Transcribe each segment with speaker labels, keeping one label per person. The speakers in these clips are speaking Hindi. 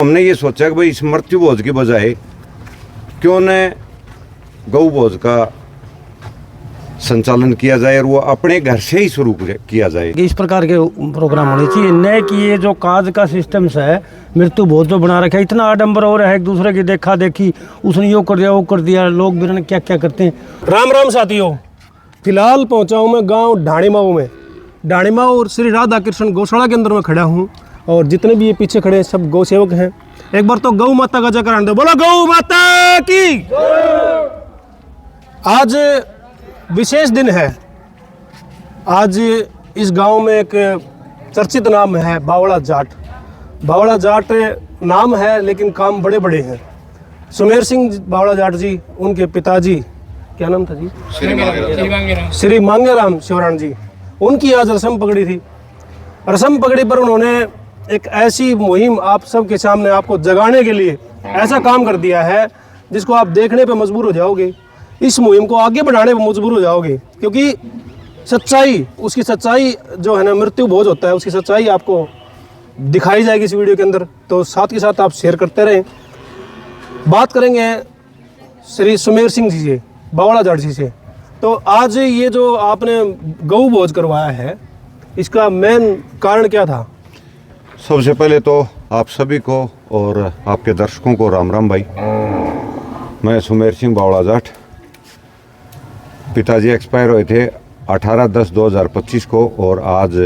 Speaker 1: हमने ये सोचा कि भाई इस मृत्यु भोज की बजाय क्यों न गौ भोज का संचालन किया जाए और वो अपने घर से ही शुरू किया जाए।
Speaker 2: इस प्रकार के प्रोग्राम होने चाहिए, न कि ये जो काज का सिस्टम है मृत्यु भोज जो बना रखा है, इतना आडंबर हो रहा है, एक दूसरे की देखा देखी, उसने यो कर दिया वो कर दिया, लोग भी क्या क्या करते हैं।
Speaker 3: राम राम साथियों, फिलहाल पहुंचा हूं मैं गांव ढाणीमाऊ में। ढाणीमाऊ और श्री राधा कृष्ण गौशाला के अंदर मैं खड़ा हूं और जितने भी ये पीछे खड़े हैं सब गौ सेवक हैं। एक बार तो गौ माता का जयकार दो, बोलो गौ माता की। आज विशेष दिन है। आज इस गांव में एक चर्चित नाम है बावड़ा जाट। बावड़ा जाट नाम है लेकिन काम बड़े बड़े हैं। सुमेर सिंह बावड़ा जाट जी, उनके पिताजी क्या नाम था जी? श्री मांगेराम शिवराण जी, उनकी आज रस्म पकड़ी थी। रस्म पकड़ी पर उन्होंने एक ऐसी मुहिम आप सबके सामने आपको जगाने के लिए ऐसा काम कर दिया है जिसको आप देखने पे मजबूर हो जाओगे। इस मुहिम को आगे बढ़ाने पे मजबूर हो जाओगे, क्योंकि सच्चाई, उसकी सच्चाई जो है ना, मृत्यु भोज होता है, उसकी सच्चाई आपको दिखाई जाएगी इस वीडियो के अंदर। तो साथ के साथ आप शेयर करते रहें। बात करेंगे श्री सुमेर सिंह जी से, बावड़ा जाट जी से। तो आज ये जो आपने गौ भोज करवाया है, इसका मेन कारण क्या था?
Speaker 1: सबसे पहले तो आप सभी को और आपके दर्शकों को राम राम भाई। मैं सुमेर सिंह बावड़ा जाट। पिताजी एक्सपायर हुए थे 18/10/2025 को और आज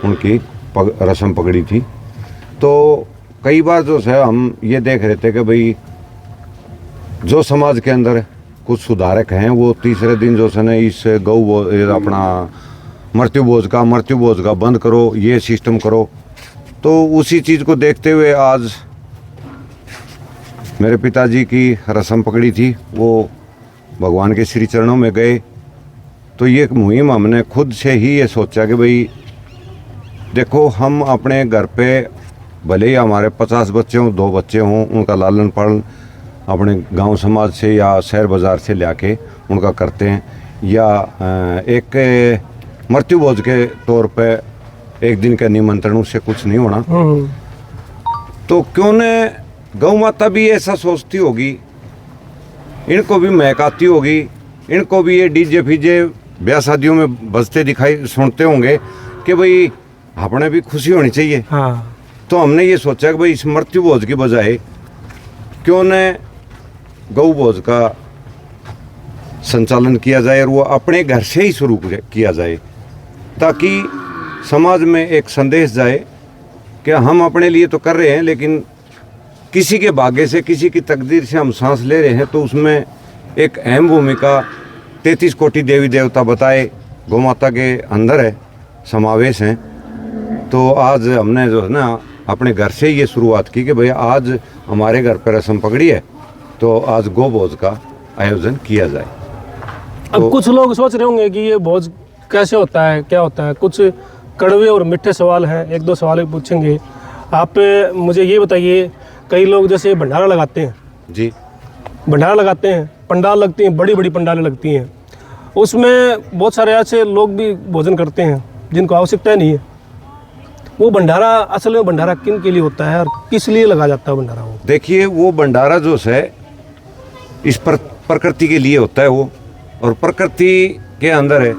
Speaker 1: उनकी रस्म पकड़ी थी। तो कई बार जो है हम ये देख रहे थे कि भाई जो समाज के अंदर कुछ सुधारक हैं वो तीसरे दिन जो है ना इस अपना मृत्यु भोज का बंद करो, ये सिस्टम करो। तो उसी चीज़ को देखते हुए आज मेरे पिताजी की रस्म पकड़ी थी, वो भगवान के श्री चरणों में गए। तो ये मुहिम हमने खुद से ही ये सोचा कि भाई देखो, हम अपने घर पे भले ही हमारे 50 बच्चे हों, 2 बच्चे हों, उनका लालन पालन अपने गांव समाज से या शहर बाज़ार से लाके उनका करते हैं, या एक मृत्यु भोज के तौर पे एक दिन के निमंत्रणों से कुछ नहीं होना। तो क्यों न गौ माता भी ऐसा सोचती होगी, इनको भी महक आती होगी, इनको भी ये डीजे फीजे ब्याह शादियों में बजते दिखाई सुनते होंगे कि भाई अपने भी खुशी होनी चाहिए।
Speaker 3: हाँ।
Speaker 1: तो हमने ये सोचा कि भाई इस मृत्यु भोज की बजाय क्यों न गौ भोज का संचालन किया जाए और वो अपने घर से ही शुरू किया जाए, ताकि समाज में एक संदेश जाए कि हम अपने लिए तो कर रहे हैं, लेकिन किसी के भाग्य से, किसी की तकदीर से हम सांस ले रहे हैं, तो उसमें एक अहम भूमिका 33 कोटि देवी देवता बताए गौ माता के अंदर है, समावेश हैं। तो आज हमने जो है ना अपने घर से ये शुरुआत की कि भाई आज हमारे घर पर रस्म पकड़ी है तो आज गौ भोज का आयोजन किया जाए।
Speaker 3: अब कुछ लोग सोच रहे होंगे कि ये भोज कैसे होता है, क्या होता है। कुछ कड़वे और मिठे सवाल हैं, 1-2 सवाल पूछेंगे। आप मुझे ये बताइए, कई लोग जैसे भंडारा लगाते हैं
Speaker 1: जी,
Speaker 3: भंडारा लगाते हैं, पंडाल लगती हैं, बड़ी बड़ी पंडालें लगती हैं, उसमें बहुत सारे ऐसे लोग भी भोजन करते हैं जिनको आवश्यकता नहीं है। वो भंडारा असल में भंडारा किन के लिए होता है और किस लिए लगा जाता है भंडारा? वो
Speaker 1: देखिए, वो भंडारा जो है इस प्रकृति के लिए होता है वो, और प्रकृति के अंदर है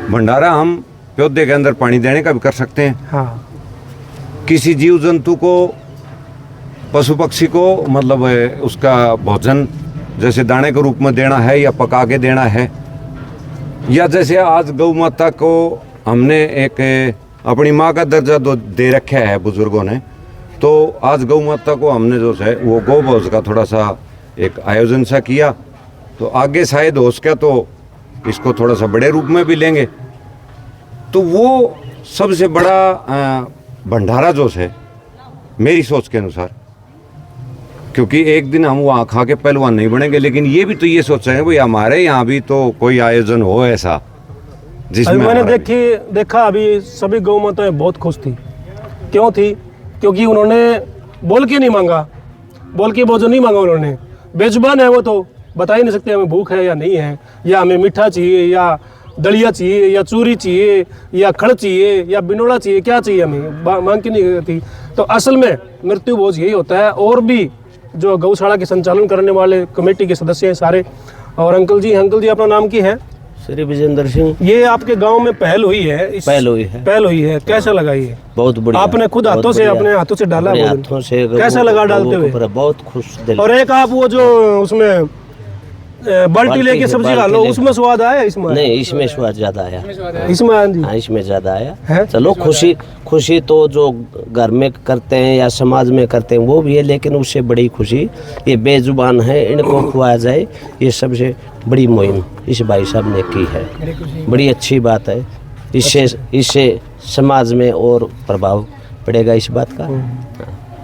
Speaker 1: भंडारा। हम पौधे के अंदर पानी देने का भी कर सकते हैं।
Speaker 3: हाँ।
Speaker 1: किसी जीव जंतु को, पशु पक्षी को मतलब उसका भोजन जैसे दाने के रूप में देना है या पका के देना है, या जैसे आज गौ माता को हमने एक अपनी माँ का दर्जा दे रखा है बुजुर्गों ने, तो आज गौ माता को हमने जो है वो गौ भोज का थोड़ा सा एक आयोजन सा किया। तो आगे शायद हो सके तो इसको थोड़ा सा बड़े रूप में भी लेंगे। तो वो सबसे बड़ा भंडारा जो है मेरी सोच के अनुसार, क्योंकि एक दिन हम वहाँ खा के पहलवान नहीं बनेंगे, लेकिन ये भी तो ये सोच रहे हैं भाई हमारे यहाँ भी तो कोई आयोजन हो ऐसा जिसमें
Speaker 3: मैंने देखा अभी सभी गौ माताएं बहुत खुश थी। क्यों थी? क्योंकि उन्होंने बोल के नहीं मांगा, बोल के भोजन नहीं मांगा उन्होंने। बेजुबान है वो, तो बता ही नहीं सकते हमें भूख है या नहीं है, या हमें मीठा चाहिए या दलिया चाहिए या चूरी चाहिए या खड़ चाहिए या बिनोड़ा चाहिए, क्या चाहिए हमें, मांग क्यों नहीं करती। तो असल में मृत्यु भोज यही होता है। और भी जो गौशाला के संचालन करने वाले कमेटी के सदस्य हैं सारे। और अंकल जी अपना नाम की है?
Speaker 4: श्री विजेंद्र सिंह।
Speaker 3: ये आपके गांव में पहल हुई है?
Speaker 4: पहल हुई है।
Speaker 3: कैसा लगा ये?
Speaker 4: बहुत बढ़िया।
Speaker 3: आपने खुद हाथों से अपने हाथों से डाला?
Speaker 4: हाथों से।
Speaker 3: कैसा लगा डालते हुए?
Speaker 4: बहुत खुश दिल।
Speaker 3: और एक आप वो जो उसमें बाल्टी लेके सब्जी डालो, उसमें स्वाद आया? इसमें
Speaker 4: नहीं, इसमें स्वाद ज्यादा आया।
Speaker 3: इसमें
Speaker 4: हाँ, इसमें ज्यादा आया
Speaker 3: है?
Speaker 4: चलो खुशी तो जो घर में करते हैं या समाज में करते हैं वो भी है, लेकिन उससे बड़ी खुशी ये बेजुबान है, इनको खुआया जाए, ये सबसे बड़ी मुहिम इस भाई साहब ने की है। बड़ी अच्छी बात है। इससे समाज में और प्रभाव पड़ेगा इस बात का।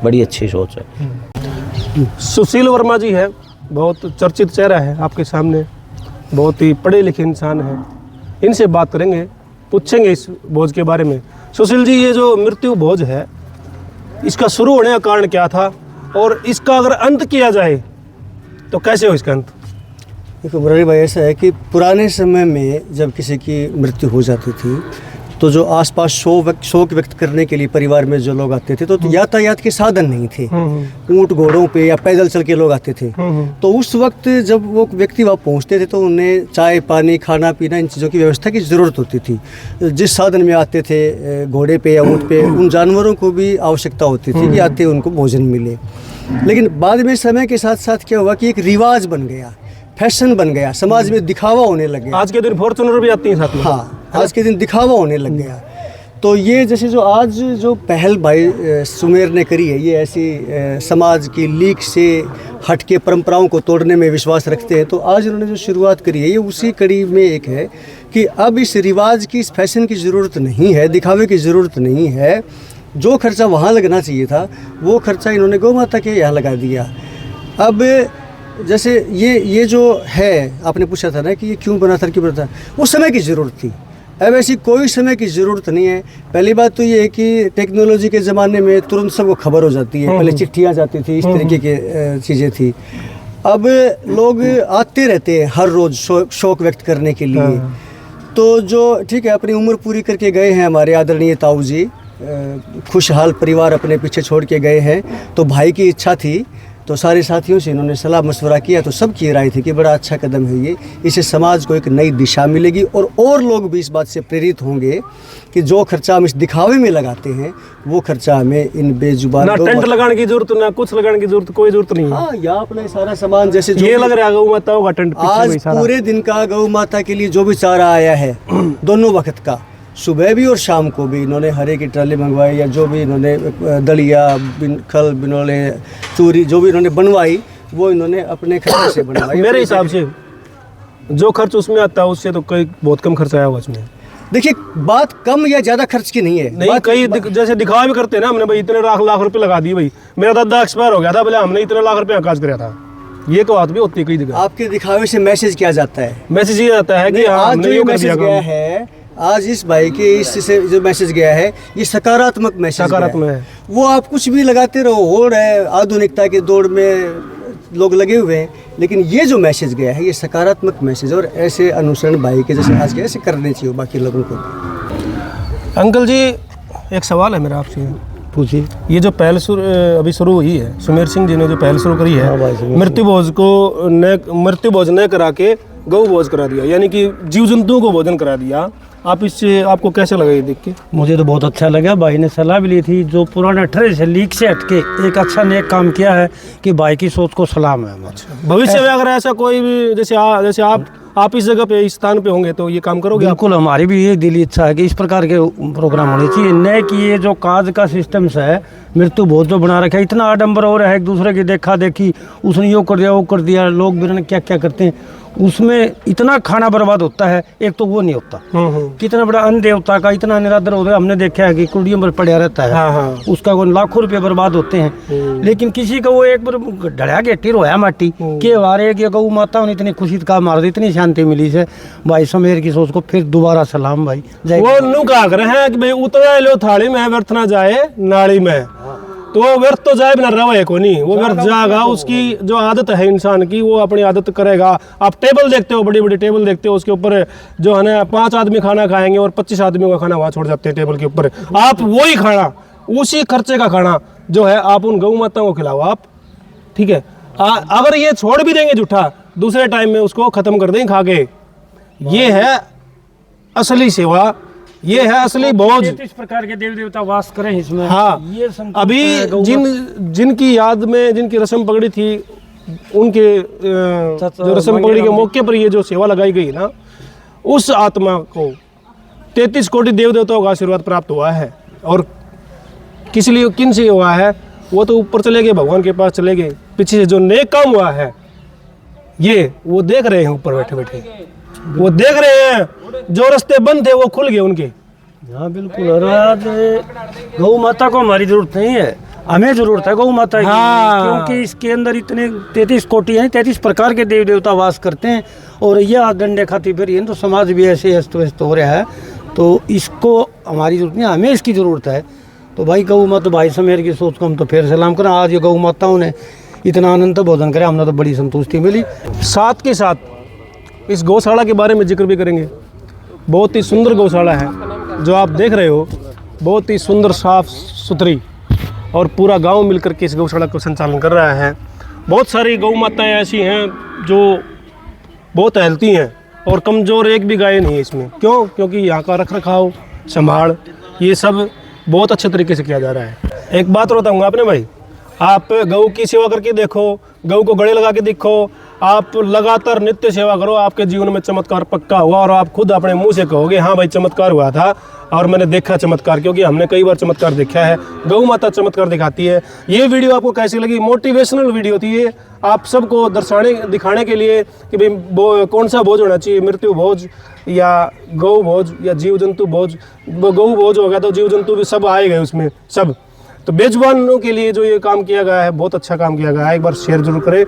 Speaker 4: बड़ी अच्छी सोच है।
Speaker 3: सुशील वर्मा जी है, बहुत चर्चित चेहरा है आपके सामने, बहुत ही पढ़े लिखे इंसान हैं। इनसे बात करेंगे, पूछेंगे इस भोज के बारे में। सुशील जी, ये जो मृत्यु भोज है, इसका शुरू होने का कारण क्या था और इसका अगर अंत किया जाए तो कैसे हो इसका अंत?
Speaker 5: देखो मुरारी भाई, ऐसा है कि पुराने समय में जब किसी की मृत्यु हो जाती थी तो जो आसपास शोक व्यक्त करने के लिए परिवार में जो लोग आते थे, तो यातायात के साधन नहीं थे। ऊंट घोड़ों पे या पैदल चल के लोग आते थे। तो उस वक्त जब वो व्यक्ति वहाँ पहुँचते थे तो उन्हें चाय पानी खाना पीना इन चीज़ों की व्यवस्था की ज़रूरत होती थी। जिस साधन में आते थे, घोड़े पे या ऊँट पे, उन जानवरों को भी आवश्यकता होती थी कि आते उनको भोजन मिले। लेकिन बाद में समय के साथ साथ क्या हुआ कि एक रिवाज बन गया, फैशन बन गया, समाज में दिखावा होने लग गया।
Speaker 3: आज के दिन फॉर्चूनर भी आती है साथ में।
Speaker 5: हाँ, आज के दिन दिखावा होने लग गया। तो ये जैसे जो आज जो पहल भाई सुमेर ने करी है, ये ऐसी समाज की लीक से हट के परंपराओं को तोड़ने में विश्वास रखते हैं। तो आज उन्होंने जो शुरुआत करी है, ये उसी कड़ी में एक है कि अब इस रिवाज की, इस फैशन की ज़रूरत नहीं है, दिखावे की ज़रूरत नहीं है। जो खर्चा वहाँ लगना चाहिए था वो खर्चा इन्होंने गौ माता के यहाँ लगा दिया। अब जैसे ये जो है, आपने पूछा था ना कि ये क्यों बना था, क्यों बना था, वो समय की ज़रूरत थी। अब ऐसी कोई समय की ज़रूरत नहीं है। पहली बात तो ये है कि टेक्नोलॉजी के ज़माने में तुरंत सबको खबर हो जाती है। पहले चिट्ठियाँ जाती थी, इस तरीके की चीज़ें थी। अब लोग आते रहते हैं हर रोज़ शौक व्यक्त करने के लिए। तो जो ठीक है, अपनी उम्र पूरी करके गए हैं हमारे आदरणीय ताऊ जी, खुशहाल परिवार अपने पीछे छोड़ के गए हैं। तो भाई की इच्छा थी, तो सारे साथियों से इन्होंने सलाह मशवरा किया, तो सबकी राय थी कि बड़ा अच्छा कदम है ये, इससे समाज को एक नई दिशा मिलेगी और लोग भी इस बात से प्रेरित होंगे कि जो खर्चा हम इस दिखावे में लगाते हैं वो खर्चा हमें इन बेजुबान,
Speaker 3: ना टेंट लगाने की जरूरत, ना कुछ लगाने की जरूरत, कोई जरूरत नहीं है।
Speaker 5: हाँ, यहाँ अपना सारा सामान जैसे
Speaker 3: ये लग रहा है गौ माता का टेंट,
Speaker 5: आज पूरे दिन का गौ माता के लिए जो भी चारा आया है दोनों वक्त का, सुबह भी और शाम को भी, इन्होंने हरे की ट्राली मंगवाई या जो भी इन्होंने दलिया, खल, बिनोले, चूरी जो भी इन्होंने बनवाई वो इन्होंने अपने खर्चे से बनवाई।
Speaker 3: मेरे हिसाब से जो खर्च उसमें आता है उससे तो कई बहुत कम खर्च आया हुआ उसमें।
Speaker 5: देखिए, बात कम या ज़्यादा खर्च की नहीं है।
Speaker 3: नहीं, कई जैसे दिखावा भी करते हैं ना, हमने भाई इतने लाख रुपए लगा दिए, भाई मेरा दादा एक्सपायर हो गया था, बोले हमने इतने लाख रुपए काज कराया था। ये तो बात भी होती है कई जगह।
Speaker 5: आपके दिखावे से मैसेज क्या जाता है?
Speaker 3: मैसेज ये आता है कि
Speaker 5: आज जो मैसेज गया है, आज इस भाई के इससे जो मैसेज गया है, ये सकारात्मक मैसेज,
Speaker 3: सकारात्मक है।
Speaker 5: वो आप कुछ भी लगाते रहो, हो रहा है आधुनिकता के दौड़ में लोग लगे हुए हैं, लेकिन ये जो मैसेज गया है ये सकारात्मक मैसेज, और ऐसे अनुसरण भाई के जैसे आज के ऐसे करने चाहिए बाकी लोगों को।
Speaker 3: अंकल जी, एक सवाल है मेरा आपसे।
Speaker 2: पूछिए।
Speaker 3: ये जो पहल अभी शुरू हुई है, सुमेर सिंह जी ने जो पहल शुरू करी है, मृत्यु भोज न करा के गौ भोज करा दिया, यानी कि जीव जंतुओं को भोजन करा दिया, आप इससे आपको कैसे लगा ये देख के?
Speaker 2: मुझे तो बहुत अच्छा लगा। भाई ने सलाह भी ली थी, जो पुराने ठहरे से लीक से हटके एक अच्छा नेक काम किया है कि भाई की सोच को सलाम है।
Speaker 3: भविष्य में अगर ऐसा कोई भी जैसे आप इस जगह पे, इस स्थान पे होंगे तो ये काम करोगे?
Speaker 2: बिल्कुल, हमारी भी ये दिली इच्छा है कि इस प्रकार के प्रोग्राम होने चाहिए। नए कि ये जो काज का सिस्टम्स है, मृत्यु भोज जो बना रखा है, इतना आडम्बर हो रहा है, एक दूसरे की देखा देखी, उसने यो कर दिया वो कर दिया, लोग भी क्या क्या करते हैं, उसमें इतना खाना बर्बाद होता है। एक तो वो नहीं होता, कितना बड़ा अन्न देवता का इतना निरादर होता है। हमने देखा है कि कुंडियों पर पड़ा रहता है, उसका वो लाखों रुपए बर्बाद होते हैं। लेकिन किसी का वो एक बार ढड़ा के टिर होया माटी के वारे कि गौ माता ने इतनी खुशी का मार दी, इतनी शांति मिली से भाई समेर की सोच को फिर दोबारा सलाम भाई।
Speaker 3: वो नु कहा कर हैं कि भाई उतरा लो थाली में, व्यर्थ ना जाए नाली में। तो वो व्यर्थ तो जाए बिना रवे को नहीं, वो व्यर्थ जाएगा। उसकी जो आदत है इंसान की, वो अपनी आदत करेगा। आप टेबल देखते हो, बड़ी बड़ी टेबल देखते हो, उसके ऊपर जो है ना 5 आदमी खाना खाएंगे और 25 आदमियों का खाना वहाँ छोड़ जाते हैं टेबल के ऊपर। आप वही खाना, उसी खर्चे का खाना जो है आप उन गौ माताओं को खिलाओ आप, ठीक है। अगर ये छोड़ भी देंगे जूठा, दूसरे टाइम में उसको खत्म कर देंगे खा के। ये है असली सेवा, ये है असली भोज।
Speaker 2: 33 प्रकार के देवी देवता वास करें इसमें।
Speaker 3: हाँ,
Speaker 2: ये संतुष्ट
Speaker 3: अभी
Speaker 2: है गौ
Speaker 3: जिनकी याद में जिनकी रस्म पगड़ी थी, उनके जो रस्म पगड़ी के मौके पर ये जो सेवा लगाई गई ना, उस आत्मा को 33 कोटि देव देवताओं का आशीर्वाद प्राप्त हुआ है। और किस लिए, किन से हुआ है? वो तो ऊपर चले गए, भगवान के पास चले गए। पीछे से जो नेक काम हुआ है, ये वो देख रहे हैं, ऊपर बैठे बैठे वो देख रहे हैं। जो रास्ते बंद थे वो खुल गए उनके।
Speaker 2: हाँ बिल्कुल। और आज गौ माता को हमारी जरूरत नहीं है, हमें जरूरत है गौ माता की।
Speaker 3: हाँ।
Speaker 2: क्योंकि इसके अंदर इतने 33 कोटि हैं, 33 प्रकार के देवी देवता वास करते हैं। और ये आज डंडे खाती फिर तो समाज भी ऐसे अस्त व्यस्त हो रहा है। तो इसको हमारी जरूरत नहीं, हमें इसकी ज़रूरत है। तो भाई गौ माता, भाई समेर की सोच को हम तो फिर सलाम करें। आज ये गौ माताओं ने इतना आनंद भोजन करे, हमने तो बड़ी संतुष्टि मिली।
Speaker 3: साथ के साथ इस गौशाला के बारे में जिक्र भी करेंगे। बहुत ही सुंदर गौशाला है जो आप देख रहे हो, बहुत ही सुंदर, साफ सुथरी, और पूरा गांव मिलकर के इस गौशाला को संचालन कर रहा है। बहुत सारी गौ माताएँ ऐसी हैं जो बहुत हेल्थी हैं और कमज़ोर एक भी गाय नहीं है इसमें। क्यों? क्योंकि यहाँ का रख रखाव, संभाल, ये सब बहुत अच्छे तरीके से किया जा रहा है। एक बात बताऊँगा आपने भाई, आप गऊ की सेवा करके देखो, गऊ को गले लगा के देखो, आप लगातार नित्य सेवा करो, आपके जीवन में चमत्कार पक्का हुआ। और आप खुद अपने मुंह से कहोगे हाँ भाई चमत्कार हुआ था और मैंने देखा चमत्कार, क्योंकि हमने कई बार चमत्कार देखा है। गऊ माता चमत्कार दिखाती है। ये वीडियो आपको कैसी लगी? मोटिवेशनल वीडियो थी ये, आप सबको दिखाने के लिए कि भाई कौन सा भोज होना चाहिए, मृत्यु भोज या गौ भोज या जीव जंतु भोज। गौ भोज हो गया तो जीव जंतु भी सब आए गए उसमें सब। तो बेजुबानों के लिए जो ये काम किया गया है, बहुत अच्छा काम किया गया है। एक बार शेयर जरूर करें।